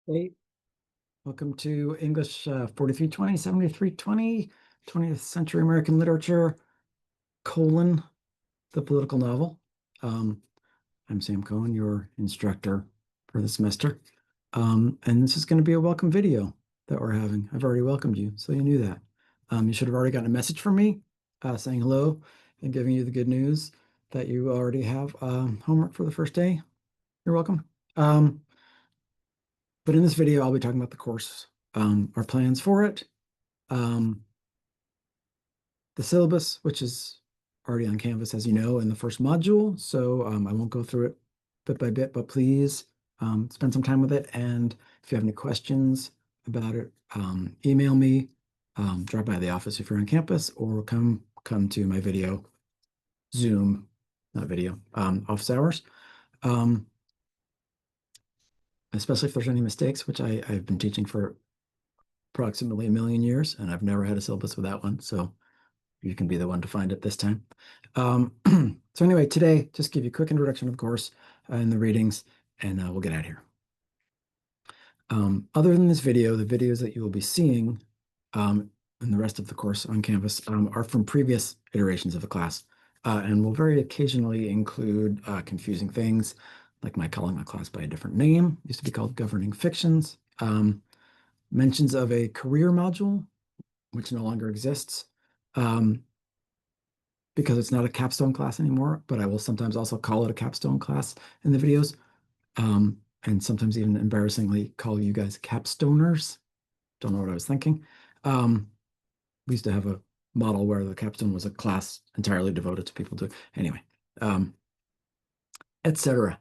Hey, welcome to English 4320, 7320, 20th Century American Literature, colon, the political novel. Um, I'm Sam Cohen, your instructor for the semester. And this is going to be a welcome video that we're having. I've already welcomed you, so you knew that. You should have already gotten a message from me saying hello and giving you the good news that you already have homework for the first day. You're welcome. Um, but in this video, I'll be talking about the course, our plans for it, um, the syllabus, which is already on Canvas, as you know, in the first module. So I won't go through it bit by bit, but please spend some time with it. And if you have any questions about it, email me, drop by the office if you're on campus, or come to my video, Zoom, not video, office hours. Um, Especially if there's any mistakes, which I've been teaching for approximately a million years, and I've never had a syllabus without one. So you can be the one to find it this time. So anyway, today, just give you a quick introduction, of course, and the readings, and we'll get out of here. Other than this video, the videos that you will be seeing in the rest of the course on Canvas are from previous iterations of the class, and will very occasionally include confusing things, like my calling my class by a different name. It used to be called Governing Fictions. Mentions of a career module, which no longer exists. Because it's not a capstone class anymore, but I will sometimes also call it a capstone class in the videos, and sometimes even embarrassingly call you guys capstoners. Don't know what I was thinking. We used to have a model where the capstone was a class entirely devoted to people to anyway, etc.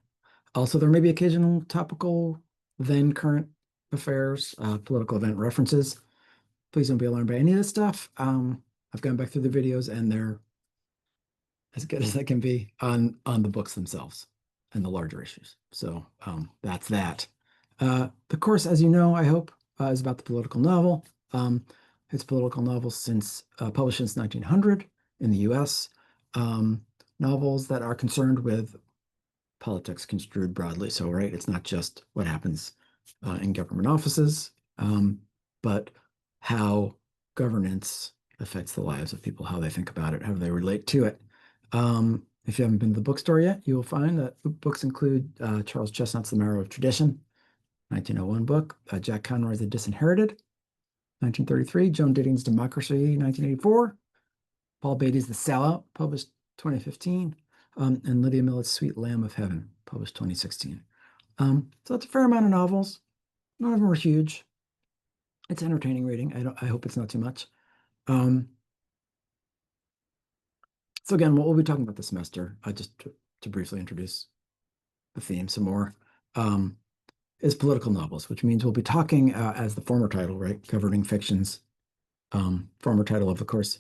Also, there may be occasional topical, then current affairs, political event references. Please don't be alarmed by any of this stuff. I've gone back through the videos and they're as good as they can be on the books themselves and the larger issues. So that's that. The course, as you know, I hope, is about the political novel. It's political novels since published since 1900 in the U.S. Novels that are concerned with politics construed broadly. So, right, it's not just what happens in government offices, but how governance affects the lives of people, how they think about it, how they relate to it. If you haven't been to the bookstore yet, you will find that the books include Charles Chesnutt's The Marrow of Tradition, 1901 book, Jack Conroy's The Disinherited, 1933, Joan Diding's Democracy, 1984, Paul Beatty's The Sellout, published 2015, and Lydia Millet's Sweet Lamb of Heaven, published 2016. So that's a fair amount of novels. None of them are huge. It's entertaining reading. I hope it's not too much. So again, what we'll be talking about this semester, just to briefly introduce the theme some more, is political novels, which means we'll be talking, as the former title, right, Governing Fictions, former title of the course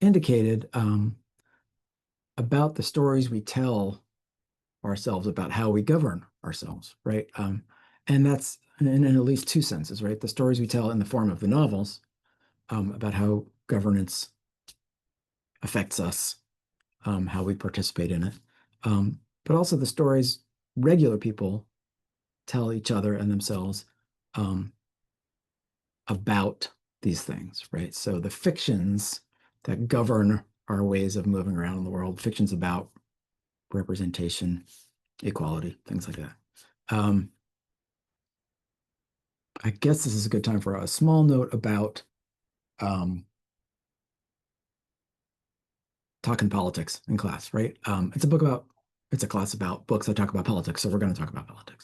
indicated, about the stories we tell ourselves about how we govern ourselves, right? And that's in at least two senses, right? The stories we tell in the form of the novels about how governance affects us, how we participate in it, but also the stories regular people tell each other and themselves about these things, right? So the fictions that govern our ways of moving around in the world, fictions about representation, equality, things like that. I guess this is a good time for a small note about talking politics in class, right? It's a class about books that talk about politics, so we're going to talk about politics.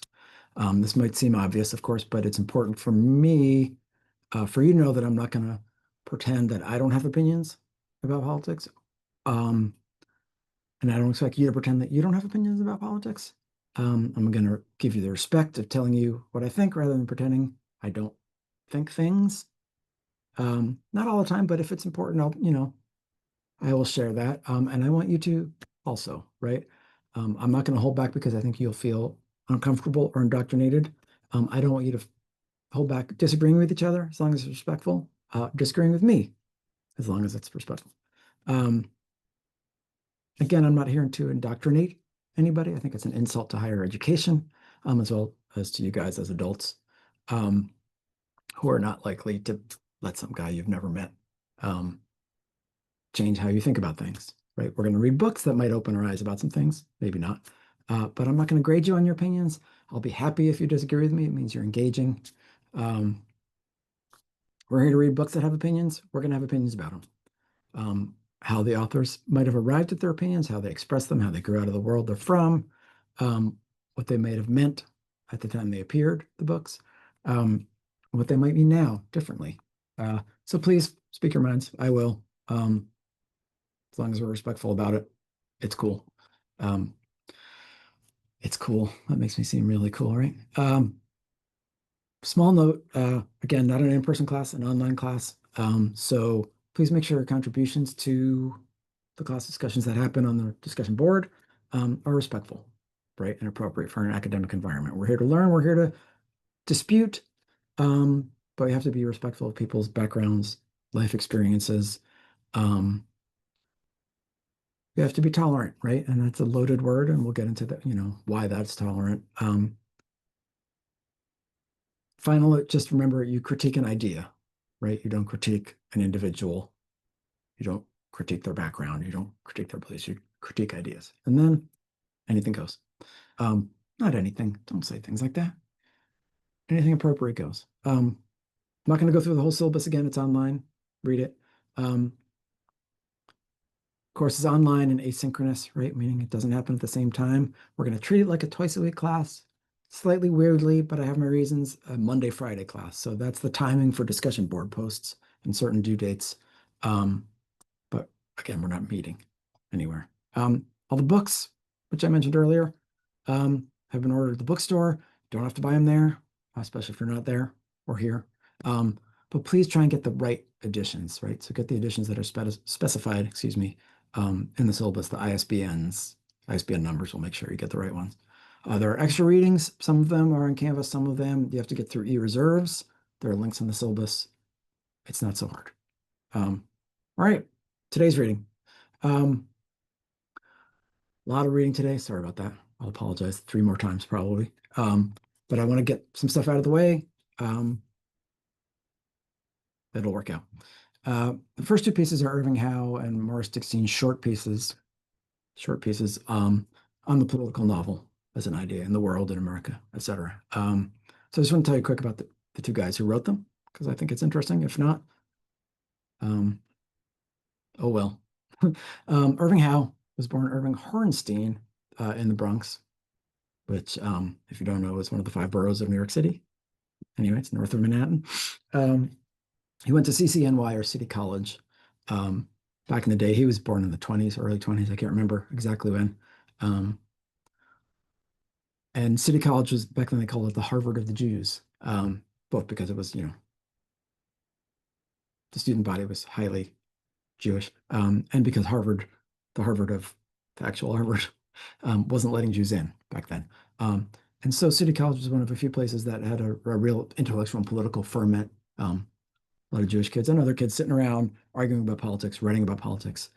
This might seem obvious, of course, but it's important for me, for you to know that I'm not going to pretend that I don't have opinions about politics. And I don't expect you to pretend that you don't have opinions about politics. I'm going to give you the respect of telling you what I think rather than pretending I don't think things. Not all the time, but if it's important, I will share that. And I want you to also, right? I'm not going to hold back because I think you'll feel uncomfortable or indoctrinated. I don't want you to hold back disagreeing with each other as long as it's respectful, disagreeing with me as long as it's respectful. Again, I'm not here to indoctrinate anybody. I think it's an insult to higher education, as well as to you guys as adults. who are not likely to let some guy you've never met um, change how you think about things, right? We're going to read books that might open our eyes about some things, maybe not. But I'm not going to grade you on your opinions. I'll be happy if you disagree with me. It means you're engaging. Um, we're here to read books that have opinions. We're going to have opinions about them. How the authors might have arrived at their opinions, how they express them, how they grew out of the world they're from, what they might have meant at the time they appeared, the books, what they might mean now differently. So please speak your minds. I will. As long as we're respectful about it, it's cool. Um, it's cool. That makes me seem really cool, right? Small note, again, not an in-person class, an online class. So please make sure your contributions to the class discussions that happen on the discussion board are respectful, right, and appropriate for an academic environment. We're here to learn. We're here to dispute, but we have to be respectful of people's backgrounds, life experiences. We have to be tolerant, right? And that's a loaded word, and we'll get into the, why that's tolerant. Finally, just remember you critique an idea, right? You don't critique an individual. You don't critique their background. You don't critique their beliefs. You critique ideas. And then anything goes. Not anything. Don't say things like that. Anything appropriate goes. I'm not going to go through the whole syllabus again. It's online. Read it. Course is online and asynchronous, right? Meaning it doesn't happen at the same time. We're going to treat it like a twice a week class. Slightly weirdly, but I have my reasons, a Monday, Friday class. So that's the timing for discussion board posts and certain due dates. But again, we're not meeting anywhere. All the books, which I mentioned earlier, have been ordered at the bookstore. Don't have to buy them there, especially if you're not there or here. But please try and get the right editions, right? So get the editions that are specified, excuse me, in the syllabus, the ISBNs, ISBN numbers will make sure you get the right ones. There are extra readings. Some of them are on Canvas. Some of them you have to get through e-reserves. There are links in the syllabus. It's not so hard. All right, today's reading. A lot of reading today. Sorry about that. I'll apologize 3 more times probably. But I want to get some stuff out of the way. It'll work out. The first 2 pieces are Irving Howe and Morris Dickstein's short pieces on the political novel as an idea in the world, in America, etc. So I just want to tell you quick about the 2 guys who wrote them, because I think it's interesting. If not, oh well. Irving Howe was born Irving Horenstein in the Bronx, which, if you don't know, is one of the 5 boroughs of New York City. Anyway, it's north of Manhattan. He went to CCNY, or City College. Back in the day, he was born in the 20s, early 20s. I can't remember exactly when. And City College was, back then they called it the Harvard of the Jews, both because it was, the student body was highly Jewish, and because the actual Harvard, wasn't letting Jews in back then. And so City College was one of a few places that had a real intellectual and political ferment. A lot of Jewish kids and other kids sitting around arguing about politics, writing about politics.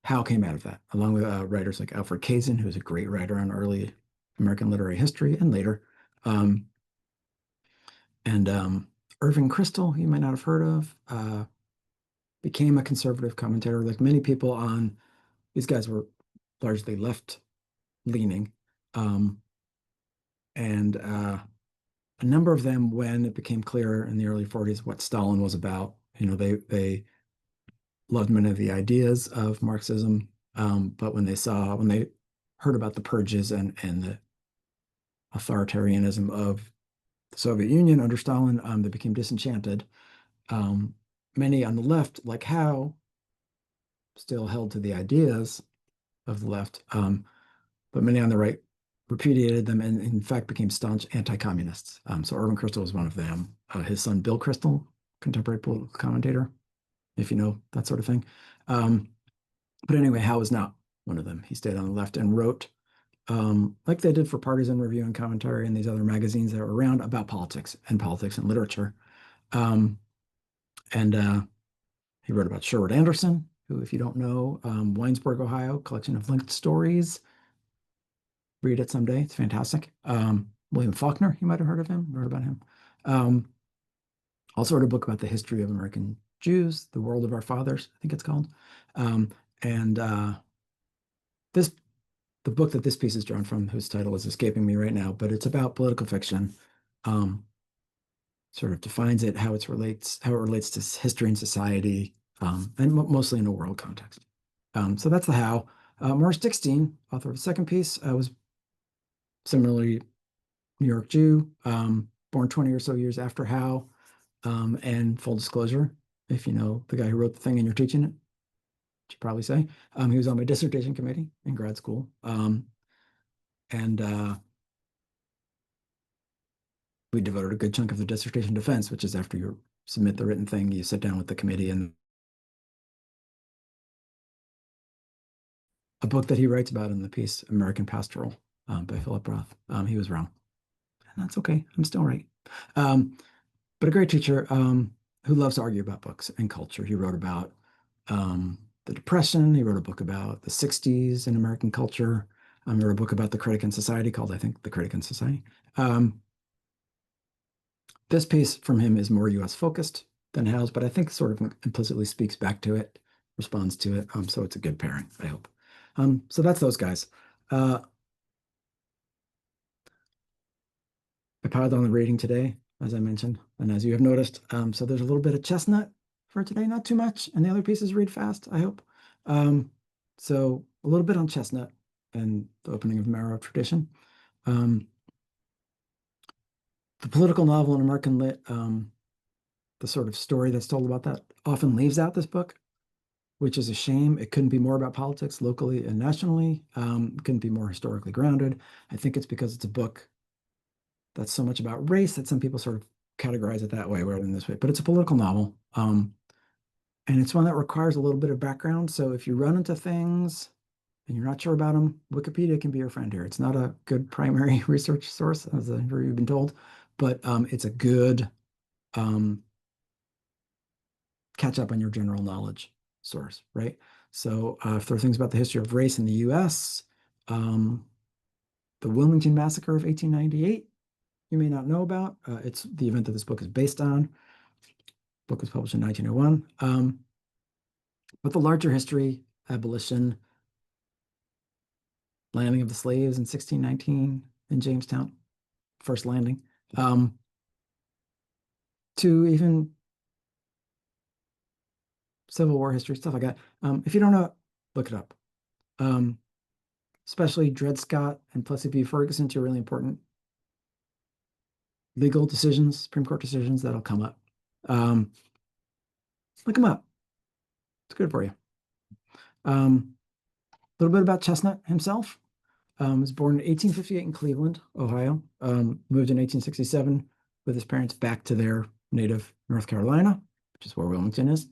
Howe came out of that, along with writers like Alfred Kazin, who's a great writer on early American literary history and later. Irving Kristol, you might not have heard of, became a conservative commentator. Like many people on, these guys were largely left-leaning. A number of them, when it became clear in the early 40s what Stalin was about, they loved many of the ideas of Marxism, but when they heard about the purges and the authoritarianism of the Soviet Union under Stalin, they became disenchanted. Many on the left, like Howe, still held to the ideas of the left, but many on the right repudiated them and in fact became staunch anti-communists. So Irving Kristol was one of them. His son, Bill Kristol, contemporary political commentator, if you know that sort of thing. But anyway, Howe was not one of them. He stayed on the left and wrote, like they did for Partisan Review and Commentary and these other magazines that were around, about politics and literature. He wrote about Sherwood Anderson, who, if you don't know, Winesburg, Ohio, collection of linked stories. Read it someday. It's fantastic. William Faulkner, you might have heard of him, wrote about him. Also wrote a book about the history of American Jews, The World of Our Fathers, I think it's called. And this the book that this piece is drawn from, whose title is escaping me right now, but it's about political fiction. Sort of defines it, how it relates to history and society, and mostly in a world context. So that's the how. Morris Dickstein, author of the second piece, was similarly New York Jew, born 20 or so years after Howe. And full disclosure, if you know the guy who wrote the thing and you're teaching it, you probably say, he was on my dissertation committee in grad school. And we devoted a good chunk of the dissertation defense, which is after you submit the written thing, you sit down with the committee, and a book that he writes about in the piece, American Pastoral, by Philip Roth. He was wrong, and that's okay. I'm still right. But a great teacher who loves to argue about books and culture. He wrote about the Depression. He wrote a book about the 60s in American culture. He wrote a book about the Critic and Society called, I think, The Critic and Society. This piece from him is more US focused than Howe's, but I think sort of implicitly speaks back to it, responds to it. So it's a good pairing, I hope. So that's those guys. I piled on the reading today, as I mentioned, and as you have noticed. So there's a little bit of chestnut for today, not too much, and the other pieces read fast, I hope. So a little bit on chestnut and the opening of Marrow of Tradition. The political novel in American lit, the sort of story that's told about that often leaves out this book, which is a shame. It couldn't be more about politics locally and nationally. It couldn't be more historically grounded. I think it's because it's a book that's so much about race that some people sort of categorize it that way rather than this way. But it's a political novel. And it's one that requires a little bit of background. So if you run into things and you're not sure about them, Wikipedia can be your friend here. It's not a good primary research source, as I'm sure you've been told, but it's a good catch up on your general knowledge source, right? So if there are things about the history of race in the US, the Wilmington Massacre of 1898, you may not know about. It's the event that this book is based on. The book was published in 1901. But the larger history, abolition, landing of the slaves in 1619 in Jamestown, first landing, to even Civil War history, stuff like that. If you don't know, look it up. Especially Dred Scott and Plessy v. Ferguson, two really important legal decisions, Supreme Court decisions that'll come up. Look them up. It's good for you. A little bit about Chestnut himself. Was born in 1858 in Cleveland, Ohio. Moved in 1867 with his parents back to their native North Carolina, which is where Wilmington is.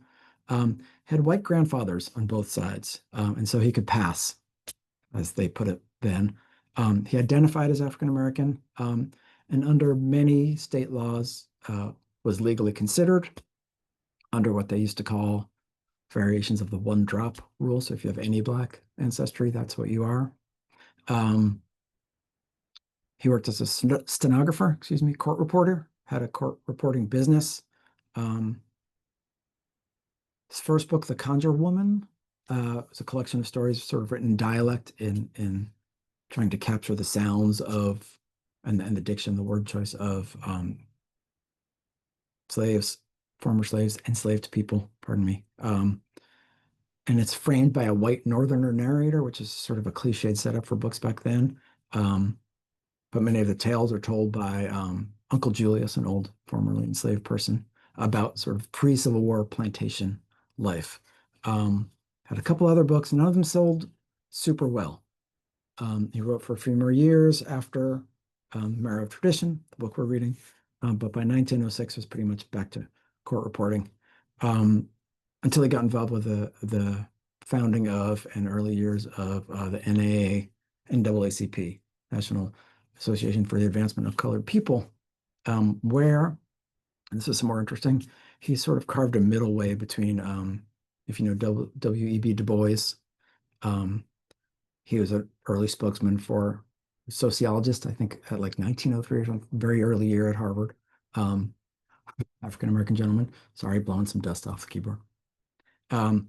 Had white grandfathers on both sides, and so he could pass, as they put it then. He identified as African American, and under many state laws was legally considered under what they used to call variations of the one drop rule. So if you have any Black ancestry, that's what you are. He worked as a stenographer, court reporter, had a court reporting business. His first book, The Conjure Woman, was a collection of stories sort of written in dialect in trying to capture the sounds of and the diction, the word choice of slaves, former slaves, enslaved people, pardon me. And it's framed by a white Northerner narrator, which is sort of a cliched setup for books back then. But many of the tales are told by Uncle Julius, an old formerly enslaved person, about sort of pre-Civil War plantation life. Had a couple other books, none of them sold super well. He wrote for a few more years after Marrow of Tradition, the book we're reading, but by 1906 was pretty much back to court reporting, until he got involved with the founding of and early years of the NAACP, National Association for the Advancement of Colored People, where, and this is more interesting, he sort of carved a middle way between, if you know W.E.B. Du Bois, he was an early spokesman for sociologist, I think at like 1903 or something, very early year at Harvard. Um, African-American gentleman. Sorry, blowing some dust off the keyboard. Um,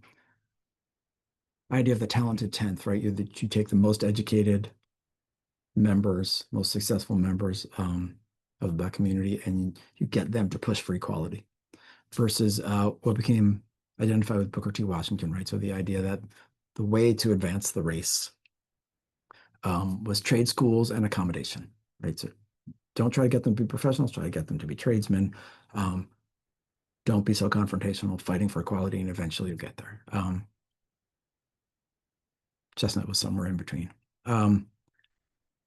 idea of the talented 10th, right? That you take the most educated members, most successful members of the community, and you get them to push for equality versus what became identified with Booker T. Washington, right? So the idea that the way to advance the race was trade schools and accommodation, right? So don't try to get them to be professionals, try to get them to be tradesmen. Don't be so confrontational, fighting for equality, and eventually you'll get there. Chestnut was somewhere in between.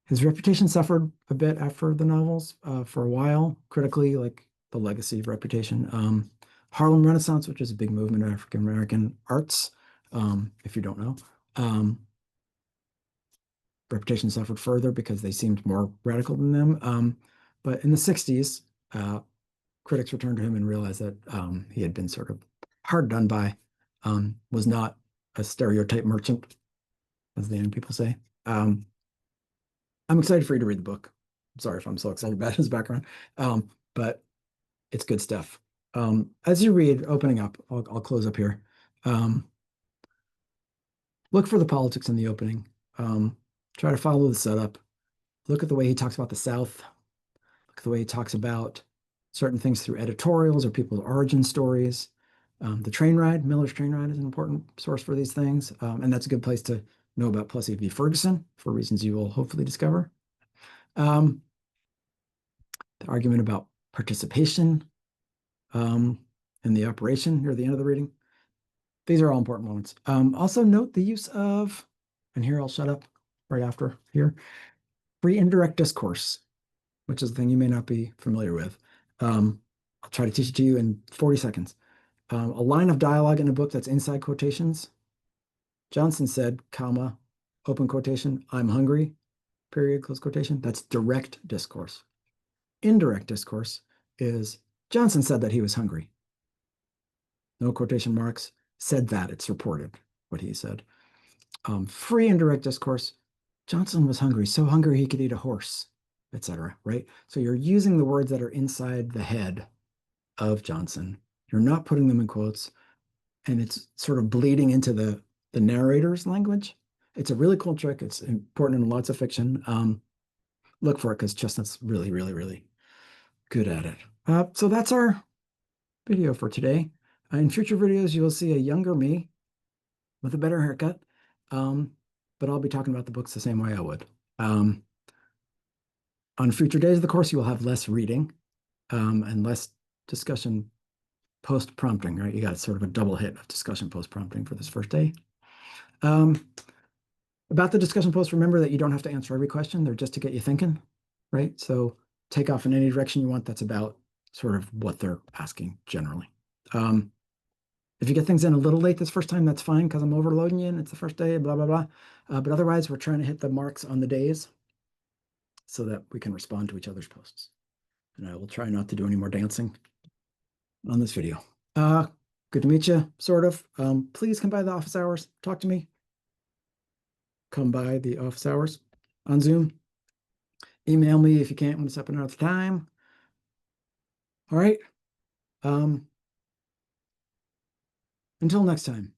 His reputation suffered a bit after the novels for a while, critically, like the legacy of reputation. Harlem Renaissance, which is a big movement of African American arts, if you don't know. Reputation suffered further because they seemed more radical than them. But in the 60s, critics returned to him and realized that he had been sort of hard done by, was not a stereotype merchant, as the young people say. I'm excited for you to read the book. I'm sorry if I'm so excited about his background, but it's good stuff. As you read, opening up, I'll close up here. Look for the politics in the opening. Try to follow the setup. Look at the way he talks about the South. Look at the way he talks about certain things through editorials or people's origin stories. The train ride, Miller's train ride is an important source for these things. And that's a good place to know about Plessy v. Ferguson for reasons you will hopefully discover. The argument about participation in the operation near the end of the reading. These are all important moments. Also note the use of, and here I'll shut up right after here, free indirect discourse, which is a thing you may not be familiar with. I'll try to teach it to you in 40 seconds. A line of dialogue in a book that's inside quotations. Johnson said, comma, open quotation, I'm hungry, period, close quotation. That's direct discourse. Indirect discourse is Johnson said that he was hungry. No quotation marks, said that, it's reported what he said. Free indirect discourse, Johnson was hungry, so hungry he could eat a horse, etc. Right? So you're using the words that are inside the head of Johnson. You're not putting them in quotes, and it's sort of bleeding into the narrator's language. It's a really cool trick. It's important in lots of fiction. Look for it because Chestnut's really, really, really good at it. So that's our video for today. In future videos, you will see a younger me with a better haircut, but I'll be talking about the books the same way I would. On future days of the course, you will have less reading and less discussion post-prompting, right? You got sort of a double hit of discussion post-prompting for this first day. About the discussion posts, remember that you don't have to answer every question. They're just to get you thinking, right? So take off in any direction you want. That's about sort of what they're asking generally. If you get things in a little late this first time, that's fine because I'm overloading you and it's the first day, blah, blah, blah. But otherwise, we're trying to hit the marks on the days so that we can respond to each other's posts. And I will try not to do any more dancing on this video. Good to meet you, sort of. Please come by the office hours. Talk to me. Come by the office hours on Zoom. Email me if you can't when it's up another time. All right. Until next time.